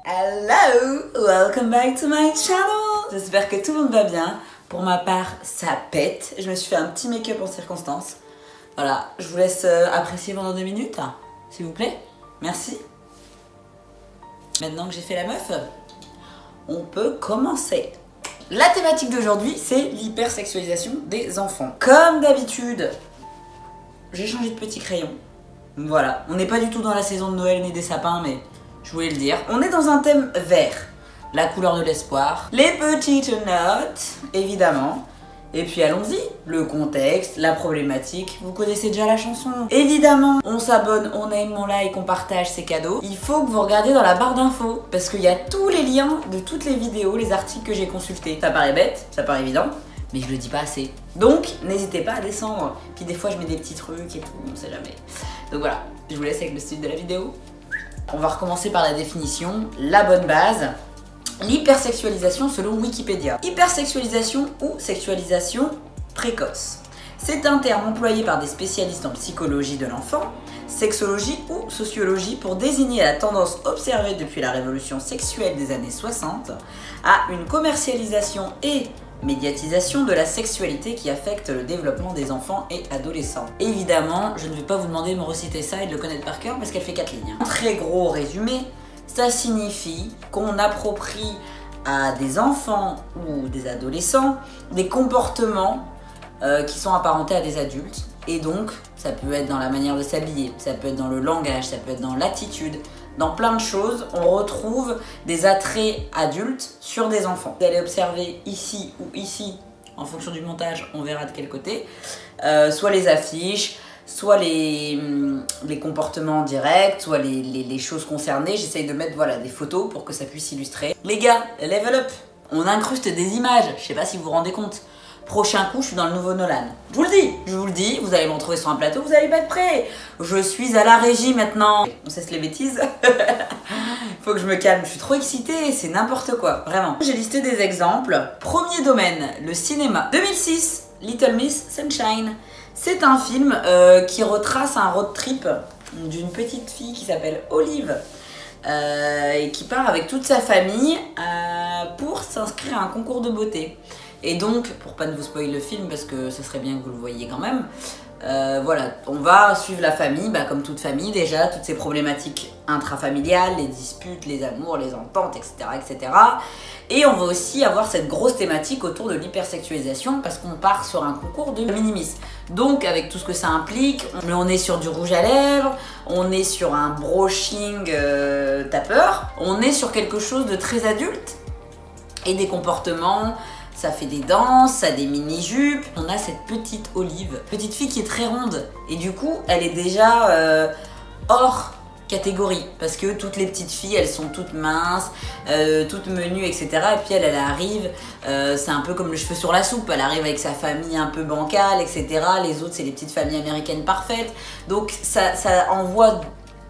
Hello, welcome back to my channel. J'espère que tout le monde va bien. Pour ma part, ça pète. Je me suis fait un petit make-up en circonstance. Voilà, je vous laisse apprécier pendant 2 minutes, s'il vous plaît. Merci. Maintenant que j'ai fait la meuf, on peut commencer. La thématique d'aujourd'hui, c'est l'hypersexualisation des enfants. Comme d'habitude, j'ai changé de petit crayon. Voilà, on n'est pas du tout dans la saison de Noël ni des sapins, mais je voulais le dire. On est dans un thème vert, la couleur de l'espoir, les petites notes, évidemment. Et puis allons-y, le contexte, la problématique, vous connaissez déjà la chanson. Évidemment, on s'abonne, on aime, on like, on partage, c'est cadeau. Il faut que vous regardiez dans la barre d'infos, parce qu'il y a tous les liens de toutes les vidéos, les articles que j'ai consultés. Ça paraît bête, ça paraît évident, mais je le dis pas assez. Donc, n'hésitez pas à descendre. Puis des fois, je mets des petits trucs et tout, on sait jamais. Donc voilà, je vous laisse avec le style de la vidéo. On va recommencer par la définition, la bonne base. L'hypersexualisation selon Wikipédia. Hypersexualisation ou sexualisation précoce. C'est un terme employé par des spécialistes en psychologie de l'enfant, sexologie ou sociologie pour désigner la tendance observée depuis la révolution sexuelle des années 60 à une commercialisation et médiatisation de la sexualité qui affecte le développement des enfants et adolescents. Évidemment, je ne vais pas vous demander de me reciter ça et de le connaître par cœur parce qu'elle fait 4 lignes. Un très gros résumé, ça signifie qu'on approprie à des enfants ou des adolescents des comportements qui sont apparentés à des adultes. Et donc, ça peut être dans la manière de s'habiller, ça peut être dans le langage, ça peut être dans l'attitude, dans plein de choses, on retrouve des attraits adultes sur des enfants. Vous allez observer ici ou ici, en fonction du montage, on verra de quel côté, soit les affiches, soit les comportements directs, soit les choses concernées. J'essaye de mettre voilà, des photos pour que ça puisse illustrer. Les gars, level up, on incruste des images, je sais pas si vous vous rendez compte. Prochain coup, je suis dans le nouveau Nolan. Je vous le dis, vous allez me retrouver sur un plateau, vous allez pas être prêts. Je suis à la régie maintenant. On cesse les bêtises. Faut que je me calme, je suis trop excitée, c'est n'importe quoi, vraiment. J'ai listé des exemples. Premier domaine, le cinéma. 2006, Little Miss Sunshine. C'est un film qui retrace un road trip d'une petite fille qui s'appelle Olive. Et qui part avec toute sa famille pour s'inscrire à un concours de beauté. Et donc, pour pas vous spoiler le film, parce que ce serait bien que vous le voyiez quand même, voilà, on va suivre la famille, comme toute famille déjà, toutes ces problématiques intrafamiliales, les disputes, les amours, les ententes, etc., etc. Et on va aussi avoir cette grosse thématique autour de l'hypersexualisation, parce qu'on part sur un concours de minimis. Donc, avec tout ce que ça implique, on est sur du rouge à lèvres, on est sur un brushing tapeur, on est sur quelque chose de très adulte, et des comportements. Ça fait des danses, ça a des mini-jupes. On a cette petite Olive, petite fille qui est très ronde. Et du coup, elle est déjà hors catégorie. Parce que toutes les petites filles, elles sont toutes minces, toutes menues, etc. Et puis elle arrive, c'est un peu comme le cheveu sur la soupe. Elle arrive avec sa famille un peu bancale, etc. Les autres, c'est les petites familles américaines parfaites. Donc ça envoie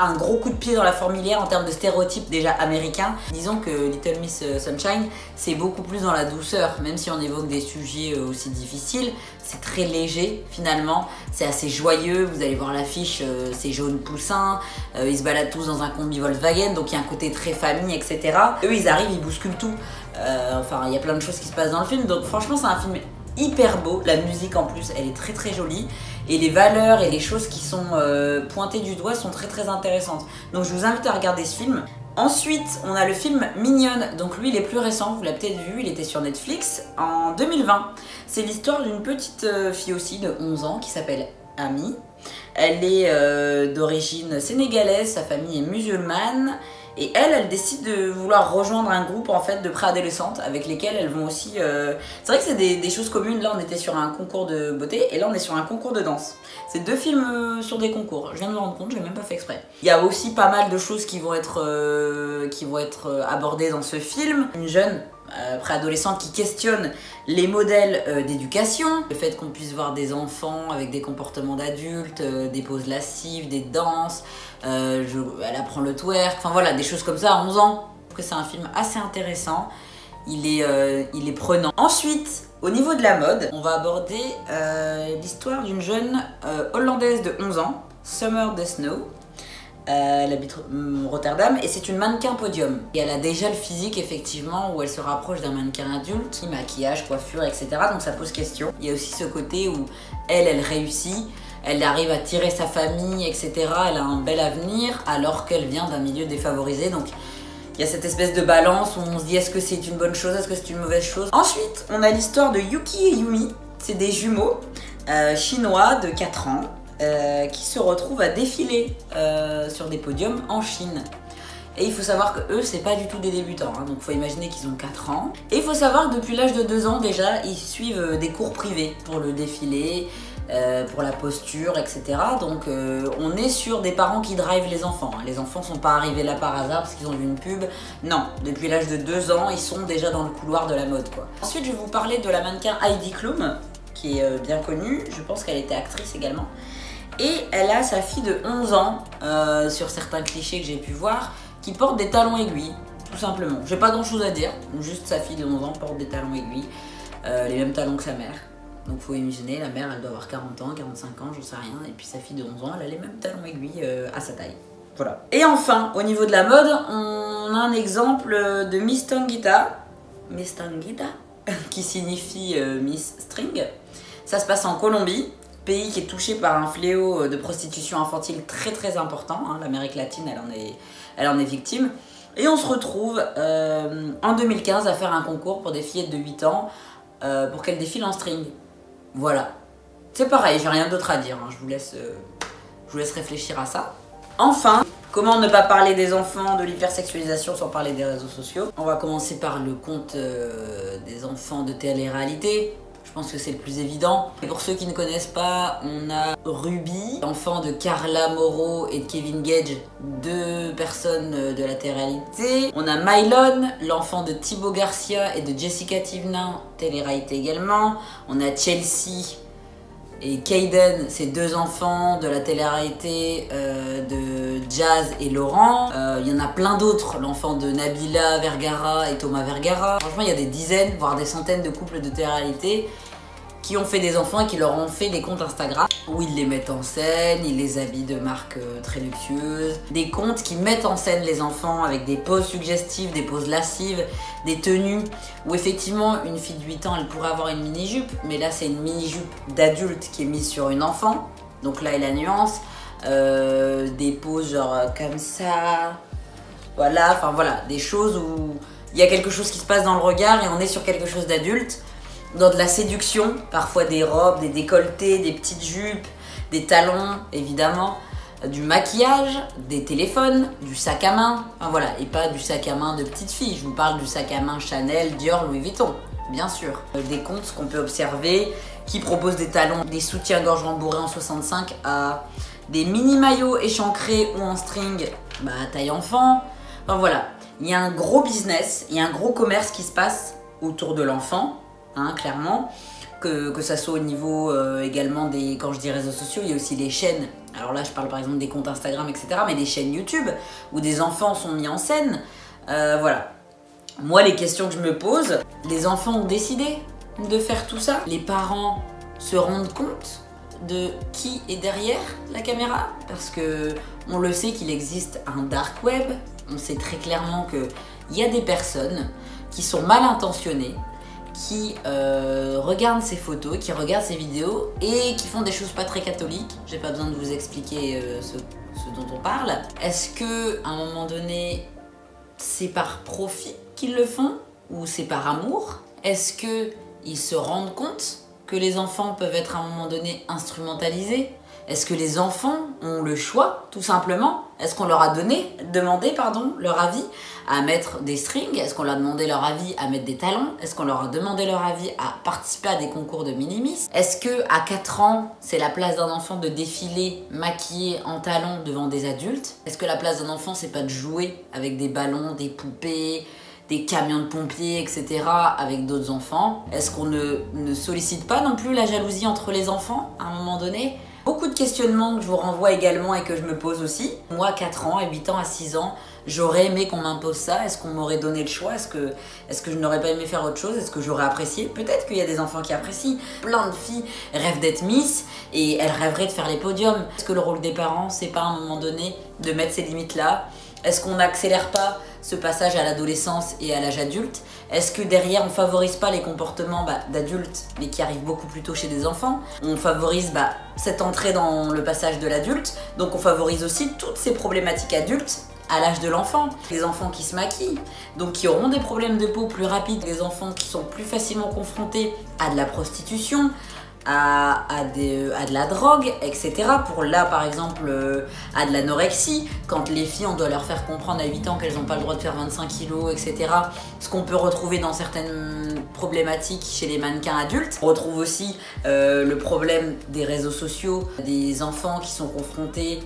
un gros coup de pied dans la fourmilière en termes de stéréotypes déjà américains. Disons que Little Miss Sunshine, c'est beaucoup plus dans la douceur, même si on évoque des sujets aussi difficiles, c'est très léger finalement, c'est assez joyeux, vous allez voir l'affiche, c'est jaune poussin, ils se baladent tous dans un combi Volkswagen, donc il y a un côté très famille, etc. Eux ils arrivent, ils bousculent tout, enfin il y a plein de choses qui se passent dans le film, donc franchement c'est un film hyper beau, la musique en plus elle est très très jolie et les valeurs et les choses qui sont pointées du doigt sont très très intéressantes. Donc je vous invite à regarder ce film. Ensuite on a le film Mignonne, donc lui il est plus récent, vous l'avez peut-être vu, il était sur Netflix en 2020. C'est l'histoire d'une petite fille aussi de 11 ans qui s'appelle Amy. Elle est d'origine sénégalaise, sa famille est musulmane. Et elle décide de vouloir rejoindre un groupe en fait de préadolescentes avec lesquelles elles vont aussi... C'est vrai que c'est des choses communes, là on était sur un concours de beauté et là on est sur un concours de danse. C'est 2 films sur des concours, je viens de me rendre compte, je l'ai même pas fait exprès. Il y a aussi pas mal de choses qui vont être abordées dans ce film. Une jeune préadolescente qui questionne les modèles d'éducation, le fait qu'on puisse voir des enfants avec des comportements d'adultes, des poses lascives, des danses, elle apprend le twerk, enfin voilà, des choses comme ça à 11 ans. C'est un film assez intéressant, il est prenant. Ensuite, au niveau de la mode, on va aborder l'histoire d'une jeune hollandaise de 11 ans, Summer the Snow. Elle habite Rotterdam et c'est une mannequin podium. Et elle a déjà le physique effectivement où elle se rapproche d'un mannequin adulte, maquillage, coiffure, etc. Donc ça pose question. Il y a aussi ce côté où elle réussit, elle arrive à tirer sa famille, etc. Elle a un bel avenir alors qu'elle vient d'un milieu défavorisé. Donc il y a cette espèce de balance où on se dit est-ce que c'est une bonne chose, est-ce que c'est une mauvaise chose. Ensuite, on a l'histoire de Yuki et Yumi. C'est des jumeaux chinois de 4 ans qui se retrouvent à défiler sur des podiums en Chine. Et il faut savoir que eux, c'est pas du tout des débutants, hein, donc il faut imaginer qu'ils ont 4 ans. Et il faut savoir que depuis l'âge de 2 ans déjà, ils suivent des cours privés pour le défilé, pour la posture, etc. Donc on est sur des parents qui drivent les enfants. Les enfants sont pas arrivés là par hasard parce qu'ils ont vu une pub. Non, depuis l'âge de 2 ans, ils sont déjà dans le couloir de la mode, quoi. Ensuite, je vais vous parler de la mannequin Heidi Klum, qui est bien connue. Je pense qu'elle était actrice également. Et elle a sa fille de 11 ans, sur certains clichés que j'ai pu voir, qui porte des talons aiguilles, tout simplement. J'ai pas grand chose à dire, juste sa fille de 11 ans porte des talons aiguilles, les mêmes talons que sa mère. Donc faut imaginer, la mère elle doit avoir 40 ans, 45 ans, j'en sais rien, et puis sa fille de 11 ans, elle a les mêmes talons aiguilles à sa taille. Voilà. Et enfin, au niveau de la mode, on a un exemple de Miss Tanguita, qui signifie Miss String. Ça se passe en Colombie, pays qui est touché par un fléau de prostitution infantile très très important. Hein. L'Amérique latine, elle en est victime. Et on se retrouve en 2015 à faire un concours pour des fillettes de 8 ans pour qu'elles défilent en string. Voilà. C'est pareil, j'ai rien d'autre à dire. Hein. Je vous laisse réfléchir à ça. Enfin, comment ne pas parler des enfants, de l'hypersexualisation sans parler des réseaux sociaux. On va commencer par le compte des enfants de télé-réalité. Je pense que c'est le plus évident. Et pour ceux qui ne connaissent pas, on a Ruby, l'enfant de Carla Moreau et de Kevin Gage, 2 personnes de la télé-réalité. On a Mylon, l'enfant de Thibaut Garcia et de Jessica Thivenin, télé-réalité également. On a Chelsea et Kaden, ces 2 enfants de la télé-réalité de Jazz et Laurent. Il y en a plein d'autres, l'enfant de Nabila Vergara et Thomas Vergara. Franchement, il y a des dizaines, voire des centaines de couples de télé-réalité qui ont fait des enfants et qui leur ont fait des comptes Instagram où ils les mettent en scène, ils les habillent de marques très luxueuses. Des comptes qui mettent en scène les enfants avec des poses suggestives, des poses lascives, des tenues où effectivement une fille de 8 ans elle pourrait avoir une mini-jupe, mais là c'est une mini-jupe d'adulte qui est mise sur une enfant. Donc là est la nuance. Des poses genre comme ça. Voilà, enfin voilà, des choses où il y a quelque chose qui se passe dans le regard et on est sur quelque chose d'adulte. Dans de la séduction, parfois des robes, des décolletés, des petites jupes, des talons évidemment, du maquillage, des téléphones, du sac à main, enfin voilà, et pas du sac à main de petite fille, je vous parle du sac à main Chanel, Dior, Louis Vuitton, bien sûr. Des comptes qu'on peut observer qui proposent des talons, des soutiens-gorge rembourrés en 65 à des mini maillots échancrés ou en string, taille enfant, enfin voilà. Il y a un gros business, il y a un gros commerce qui se passe autour de l'enfant. Hein, clairement, que ça soit au niveau également des, quand je dis réseaux sociaux, il y a aussi les chaînes. Alors là, je parle par exemple des comptes Instagram, etc., mais des chaînes YouTube où des enfants sont mis en scène. Voilà. Moi, les questions que je me pose, les enfants ont décidé de faire tout ça. Les parents se rendent compte de qui est derrière la caméra, parce que on le sait qu'il existe un dark web. On sait très clairement qu'il y a des personnes qui sont mal intentionnées, qui regardent ces photos, qui regardent ces vidéos et qui font des choses pas très catholiques. J'ai pas besoin de vous expliquer ce dont on parle. Est-ce que à un moment donné, c'est par profit qu'ils le font ou c'est par amour? Est-ce qu'ils se rendent compte que les enfants peuvent être à un moment donné instrumentalisés? Est-ce que les enfants ont le choix, tout simplement? Est-ce qu'on leur a demandé leur avis à mettre des strings? Est-ce qu'on leur a demandé leur avis à mettre des talons? Est-ce qu'on leur a demandé leur avis à participer à des concours de minimis? Est-ce que à 4 ans, c'est la place d'un enfant de défiler maquillé en talons devant des adultes? Est-ce que la place d'un enfant, c'est pas de jouer avec des ballons, des poupées, des camions de pompiers, etc. avec d'autres enfants? Est-ce qu'on ne sollicite pas non plus la jalousie entre les enfants à un moment donné? Beaucoup de questionnements que je vous renvoie également et que je me pose aussi. Moi, à 4 ans, à 8 ans, à 6 ans, j'aurais aimé qu'on m'impose ça? Est-ce qu'on m'aurait donné le choix? Est-ce que je n'aurais pas aimé faire autre chose? Est-ce que j'aurais apprécié? Peut-être qu'il y a des enfants qui apprécient. Plein de filles rêvent d'être Miss et elles rêveraient de faire les podiums. Est-ce que le rôle des parents, c'est pas à un moment donné de mettre ces limites-là? Est-ce qu'on n'accélère pas ce passage à l'adolescence et à l'âge adulte? Est-ce que derrière on favorise pas les comportements d'adultes mais qui arrivent beaucoup plus tôt chez des enfants? On favorise cette entrée dans le passage de l'adulte, donc on favorise aussi toutes ces problématiques adultes à l'âge de l'enfant. Les enfants qui se maquillent, donc qui auront des problèmes de peau plus rapides, les enfants qui sont plus facilement confrontés à de la prostitution, à de la drogue, etc. Pour là, par exemple, à de l'anorexie, quand les filles, on doit leur faire comprendre à 8 ans qu'elles n'ont pas le droit de faire 25 kilos, etc. Ce qu'on peut retrouver dans certaines problématiques chez les mannequins adultes. On retrouve aussi le problème des réseaux sociaux, des enfants qui sont confrontés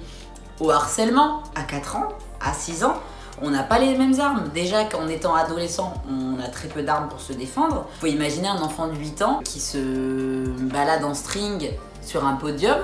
au harcèlement à 4 ans, à 6 ans. On n'a pas les mêmes armes. Déjà qu'en étant adolescent, on a très peu d'armes pour se défendre. Vous pouvez imaginer un enfant de 8 ans qui se balade en string sur un podium,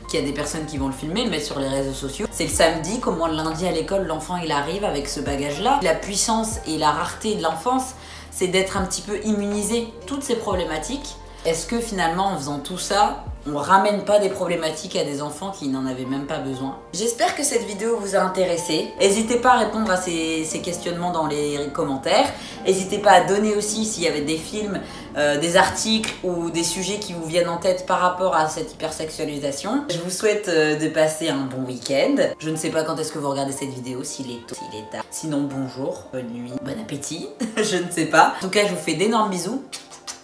qu'il y a des personnes qui vont le filmer, le mettre sur les réseaux sociaux. C'est le samedi, comment le lundi à l'école, l'enfant il arrive avec ce bagage-là. La puissance et la rareté de l'enfance, c'est d'être un petit peu immunisé. Toutes ces problématiques, est-ce que finalement en faisant tout ça, on ramène pas des problématiques à des enfants qui n'en avaient même pas besoin? J'espère que cette vidéo vous a intéressé. N'hésitez pas à répondre à ces questionnements dans les commentaires. N'hésitez pas à donner aussi s'il y avait des films, des articles ou des sujets qui vous viennent en tête par rapport à cette hypersexualisation. Je vous souhaite de passer un bon week-end. Je ne sais pas quand est-ce que vous regardez cette vidéo, s'il est tôt, s'il est tard. Sinon, bonjour, bonne nuit, bon appétit, je ne sais pas. En tout cas, je vous fais d'énormes bisous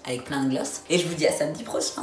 avec plein de gloss et je vous dis à samedi prochain.